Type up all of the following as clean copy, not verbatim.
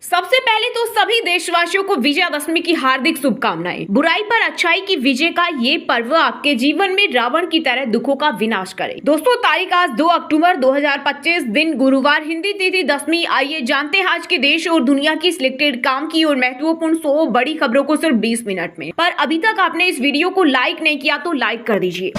सबसे पहले तो सभी देशवासियों को विजयादशमी की हार्दिक शुभकामनाएं। बुराई पर अच्छाई की विजय का ये पर्व आपके जीवन में रावण की तरह दुखों का विनाश करे। दोस्तों, तारीख आज 2 अक्टूबर 2025 दिन गुरुवार, हिंदी तिथि दशमी। आइए जानते हैं आज के देश और दुनिया की सिलेक्टेड काम की और महत्वपूर्ण 100 बड़ी खबरों को सिर्फ 20 मिनट में। पर अभी तक आपने इस वीडियो को लाइक नहीं किया तो लाइक कर दीजिए।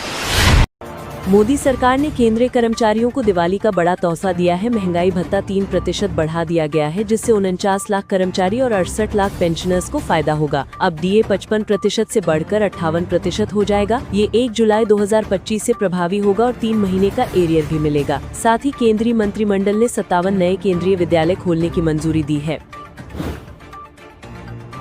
मोदी सरकार ने केंद्रीय कर्मचारियों को दिवाली का बड़ा तोहफा दिया है। महंगाई भत्ता 3% बढ़ा दिया गया है, जिससे 49 लाख कर्मचारी और 68 लाख पेंशनर्स को फायदा होगा। अब डीए 55% से बढ़कर 58% हो जाएगा। ये 1 जुलाई 2025 से प्रभावी होगा और 3 महीने का एरियर भी मिलेगा। साथ ही केंद्रीय मंत्रिमंडल ने 57 नए केंद्रीय विद्यालय खोलने की मंजूरी दी है।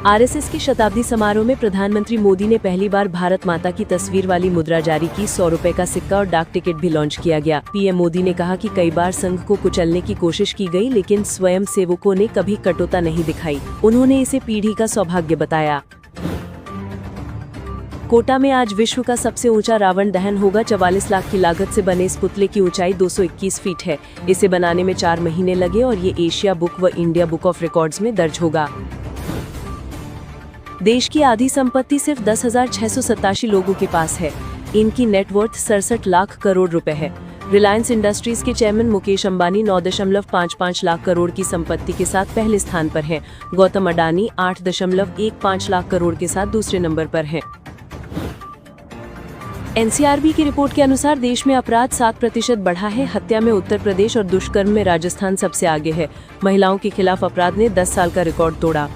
आरएसएस के शताब्दी समारोह में प्रधानमंत्री मोदी ने पहली बार भारत माता की तस्वीर वाली मुद्रा जारी की। 100 रुपए का सिक्का और डाक टिकट भी लॉन्च किया गया। पीएम मोदी ने कहा कि कई बार संघ को कुचलने की कोशिश की गई, लेकिन स्वयं सेवकों ने कभी कटुता नहीं दिखाई। उन्होंने इसे पीढ़ी का सौभाग्य बताया। कोटा में आज विश्व का सबसे ऊंचा रावण दहन होगा। 44 लाख की लागत से बने इस पुतले की ऊंचाई 221 फीट है। इसे बनाने में 4 महीने लगे और ये एशिया बुक व इंडिया बुक ऑफ रिकॉर्ड्स में दर्ज होगा। देश की आधी संपत्ति सिर्फ 10,687 लोगों के पास है। इनकी नेटवर्थ 67 लाख करोड़ रुपए है। रिलायंस इंडस्ट्रीज के चेयरमैन मुकेश अंबानी 9.55 लाख करोड़ की संपत्ति के साथ पहले स्थान पर हैं। गौतम अडानी 8.15 लाख करोड़ के साथ दूसरे नंबर पर हैं। एनसीआरबी की रिपोर्ट के अनुसार देश में अपराध 7% बढ़ा है। हत्या में उत्तर प्रदेश और दुष्कर्म में राजस्थान सबसे आगे है। महिलाओं के खिलाफ अपराध ने 10 साल का रिकॉर्ड तोड़ा।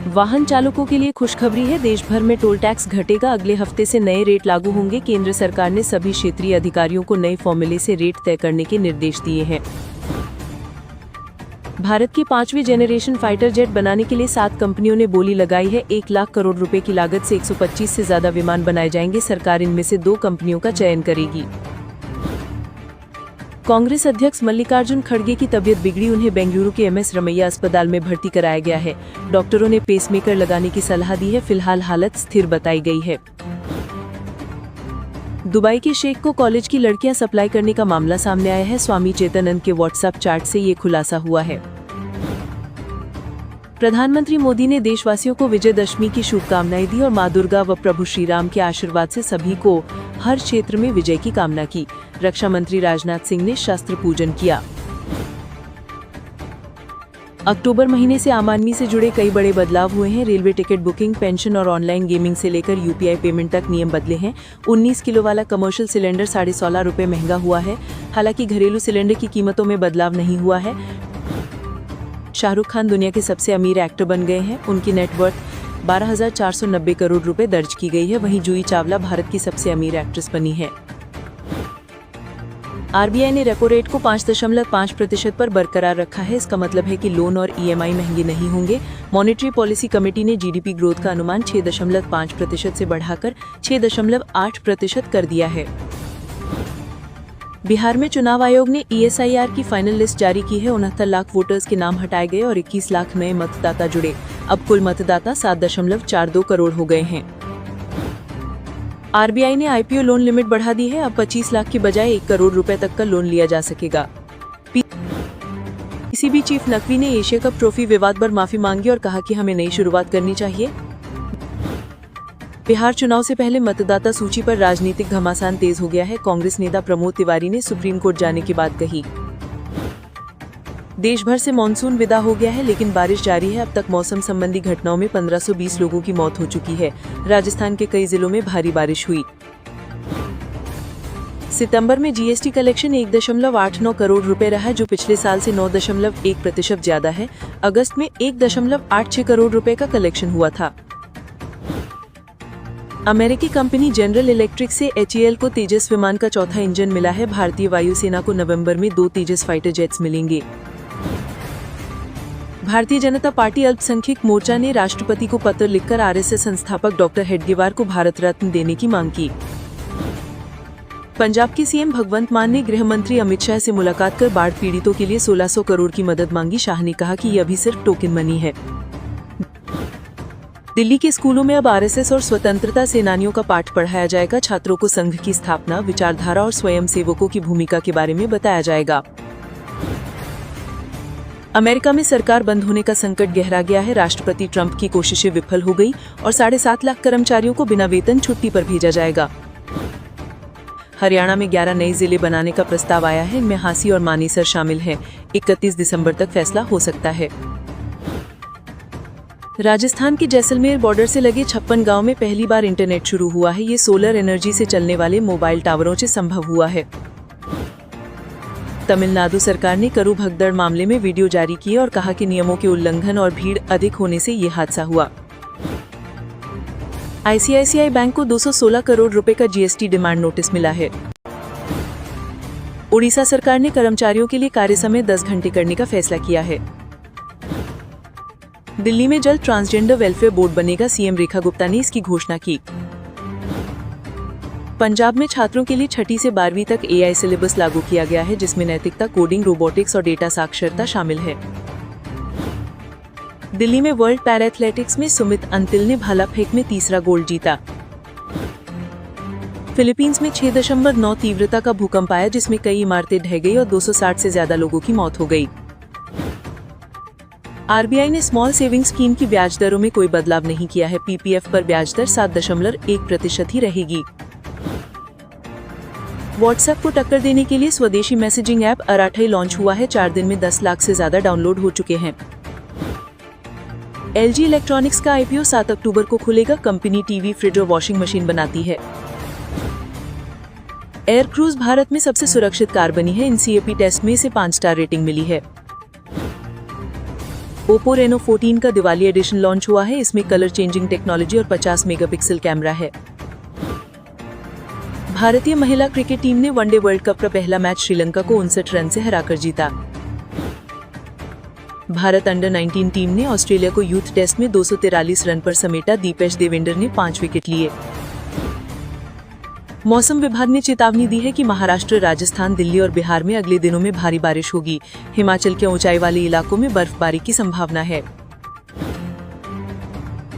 वाहन चालकों के लिए खुशखबरी है। देश भर में टोल टैक्स घटेगा। अगले हफ्ते से नए रेट लागू होंगे। केंद्र सरकार ने सभी क्षेत्रीय अधिकारियों को नए फॉर्मूले से रेट तय करने के निर्देश दिए हैं। भारत की 5वीं जेनरेशन फाइटर जेट बनाने के लिए 7 कंपनियों ने बोली लगाई है। 1 लाख करोड़ रुपए की लागत से 125 से ज्यादा विमान बनाए जाएंगे। सरकार इनमें से 2 कंपनियों का चयन करेगी। कांग्रेस अध्यक्ष मल्लिकार्जुन खड़गे की तबीयत बिगड़ी। उन्हें बेंगलुरु के एमएस रमैया अस्पताल में भर्ती कराया गया है। डॉक्टरों ने पेसमेकर लगाने की सलाह दी है। फिलहाल हालत स्थिर बताई गई है। दुबई के शेख को कॉलेज की लड़कियां सप्लाई करने का मामला सामने आया है। स्वामी चेतनंद के व्हाट्सएप चैट से ये खुलासा हुआ है। प्रधानमंत्री मोदी ने देशवासियों को विजयदशमी की शुभकामनाएं दी और मां दुर्गा व प्रभु श्री राम के आशीर्वाद से सभी को हर क्षेत्र में विजय की कामना की। रक्षा मंत्री राजनाथ सिंह ने शस्त्र पूजन किया। अक्टूबर महीने से आम आदमी से जुड़े कई बड़े बदलाव हुए हैं। रेलवे टिकट बुकिंग, पेंशन और ऑनलाइन गेमिंग से लेकर यूपीआई पेमेंट तक नियम बदले हैं। 19 किलो वाला कमर्शियल सिलेंडर 16.5 रुपए महंगा हुआ है। हालांकि घरेलू सिलेंडर की कीमतों में बदलाव नहीं हुआ है। शाहरुख खान दुनिया के सबसे अमीर एक्टर बन गए हैं। उनकी नेटवर्थ 12,490 करोड़ रुपए दर्ज की गई है। वहीं जूही चावला भारत की सबसे अमीर एक्ट्रेस बनी है। आरबीआई ने रेपो रेट को 5.5% पर बरकरार रखा है। इसका मतलब है कि लोन और ईएमआई महंगे नहीं होंगे। मॉनेटरी पॉलिसी कमेटी ने जीडीपी ग्रोथ का अनुमान 6.5% से बढ़ाकर 6.8% कर दिया है। बिहार में चुनाव आयोग ने ईएसआईआर की फाइनल लिस्ट जारी की है। 69 लाख वोटर्स के नाम हटाए गए और 21 लाख नए मतदाता जुड़े। अब कुल मतदाता 7.42 करोड़ हो गए हैं। आरबीआई ने आईपीओ लोन लिमिट बढ़ा दी है। अब 25 लाख की बजाय 1 करोड़ रुपए तक का लोन लिया जा सकेगा। पीसीबी चीफ नकवी ने एशिया कप ट्रॉफी विवाद पर माफी मांगी और कहा कि हमें नई शुरुआत करनी चाहिए। बिहार चुनाव से पहले मतदाता सूची पर राजनीतिक घमासान तेज हो गया है। कांग्रेस नेता प्रमोद तिवारी ने सुप्रीम कोर्ट जाने की बात कही। देश भर से मानसून विदा हो गया है, लेकिन बारिश जारी है। अब तक मौसम संबंधी घटनाओं में 1520 लोगों की मौत हो चुकी है। राजस्थान के कई जिलों में भारी बारिश हुई। सितंबर में जीएसटी कलेक्शन 1.89 करोड़ रुपए रहा, जो पिछले साल से 9.1% ज्यादा है। अगस्त में 1.86 करोड़ रुपए का कलेक्शन हुआ था। अमेरिकी कंपनी जनरल इलेक्ट्रिक से एचईएल को तेजस विमान का चौथा इंजन मिला है। भारतीय वायुसेना को नवंबर में 2 तेजस फाइटर जेट्स मिलेंगे। भारतीय जनता पार्टी अल्पसंख्यक मोर्चा ने राष्ट्रपति को पत्र लिखकर आरएसएस संस्थापक डॉक्टर हेडगेवार को भारत रत्न देने की मांग की। पंजाब के सीएम भगवंत मान ने गृह मंत्री अमित शाह से मुलाकात कर बाढ़ पीड़ितों के लिए 1600 करोड़ की मदद मांगी। शाह ने कहा कि यह अभी सिर्फ टोकन मनी है। दिल्ली के स्कूलों में अब आरएसएस और स्वतंत्रता सेनानियों का पाठ पढ़ाया जाएगा। छात्रों को संघ की स्थापना, विचारधारा और स्वयंसेवकों की भूमिका के बारे में बताया जाएगा। अमेरिका में सरकार बंद होने का संकट गहरा गया है। राष्ट्रपति ट्रंप की कोशिशें विफल हो गई और 7.5 लाख कर्मचारियों को बिना वेतन छुट्टी पर भेजा जाएगा। हरियाणा में 11 नए जिले बनाने का प्रस्ताव आया है। इनमें हांसी और मानेसर शामिल हैं। 31 दिसंबर तक फैसला हो सकता है। राजस्थान के जैसलमेर बॉर्डर से लगे 56 गांव में पहली बार इंटरनेट शुरू हुआ है। ये सोलर एनर्जी से चलने वाले मोबाइल टावरों से संभव हुआ है। तमिलनाडु सरकार ने करू भगदड़ मामले में वीडियो जारी किए और कहा कि नियमों के उल्लंघन और भीड़ अधिक होने से ये हादसा हुआ। आईसीआईसीआई बैंक को 216 करोड़ रुपए का जीएसटी डिमांड नोटिस मिला है। उड़ीसा सरकार ने कर्मचारियों के लिए कार्य समय 10 घंटे करने का फैसला किया है। दिल्ली में जल्द ट्रांसजेंडर वेलफेयर बोर्ड बनेगा। सीएम रेखा गुप्ता ने इसकी घोषणा की। पंजाब में छात्रों के लिए 6ठी से 12वीं तक एआई सिलेबस लागू किया गया है, जिसमें नैतिकता, कोडिंग, रोबोटिक्स और डेटा साक्षरता शामिल है। दिल्ली में वर्ल्ड पैरा एथलेटिक्स में सुमित अंतिल ने भाला फेंक में तीसरा गोल्ड जीता। फिलीपींस में 6.9 तीव्रता का भूकंप आया, जिसमें कई इमारतें ढह गई और 260 से ज्यादा लोगों की मौत हो गई। आरबीआई ने स्मॉल सेविंग स्कीम की ब्याज दरों में कोई बदलाव नहीं किया है। पीपीएफ पर ब्याज दर 7.1% ही रहेगी। व्हाट्सएप को टक्कर देने के लिए स्वदेशी मैसेजिंग ऐप अराठई लॉन्च हुआ है। 4 दिन में 10 लाख से ज्यादा डाउनलोड हो चुके हैं। एलजी इलेक्ट्रॉनिक्स का आईपीओ 7 अक्टूबर को खुलेगा। कंपनी टीवी, फ्रिज और वॉशिंग मशीन बनाती है। एयर क्रूज भारत में सबसे सुरक्षित कार बनी है। एनसीएपी टेस्ट में इसे 5 स्टार रेटिंग मिली है। ओप्पो रेनो 14 का दिवाली एडिशन लॉन्च हुआ है। इसमें कलर चेंजिंग टेक्नोलॉजी और 50 मेगापिक्सल कैमरा है। भारतीय महिला क्रिकेट टीम ने वनडे वर्ल्ड कप का पहला मैच श्रीलंका को 59 रन से हराकर जीता। भारत अंडर 19 टीम ने ऑस्ट्रेलिया को यूथ टेस्ट में 243 रन पर समेटा। दीपेश देवेंद्र ने 5 विकेट लिए। मौसम विभाग ने चेतावनी दी है कि महाराष्ट्र, राजस्थान, दिल्ली और बिहार में अगले दिनों में भारी बारिश होगी। हिमाचल के ऊंचाई वाले इलाकों में बर्फबारी की संभावना है।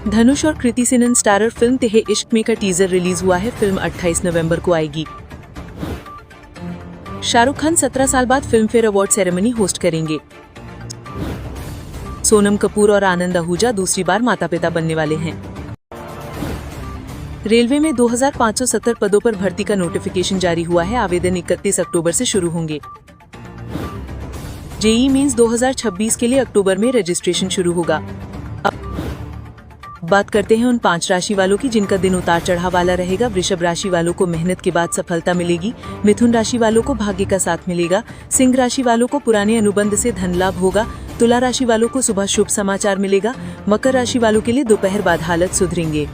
धनुष और कृति सेनन स्टारर फिल्म तेहे इश्क में का टीजर रिलीज हुआ है। फिल्म 28 नवंबर को आएगी। शाहरुख खान 17 साल बाद film fair award ceremony host करेंगे। सोनम कपूर और आनंद आहूजा दूसरी बार माता पिता बनने वाले हैं। रेलवे में 2570 पदों पर भर्ती का नोटिफिकेशन जारी हुआ है। आवेदन 31 अक्टूबर से शुरू होंगे। जेईई मेंस 2026 के लिए अक्टूबर में रजिस्ट्रेशन शुरू होगा। बात करते हैं उन 5 राशि वालों की जिनका दिन उतार चढ़ाव वाला रहेगा। वृषभ राशि वालों को मेहनत के बाद सफलता मिलेगी। मिथुन राशि वालों को भाग्य का साथ मिलेगा। सिंह राशि वालों को पुराने अनुबंध से धन लाभ होगा। तुला राशि वालों को सुबह शुभ समाचार मिलेगा। मकर राशि वालों के लिए दोपहर बाद हालत सुधरेंगे।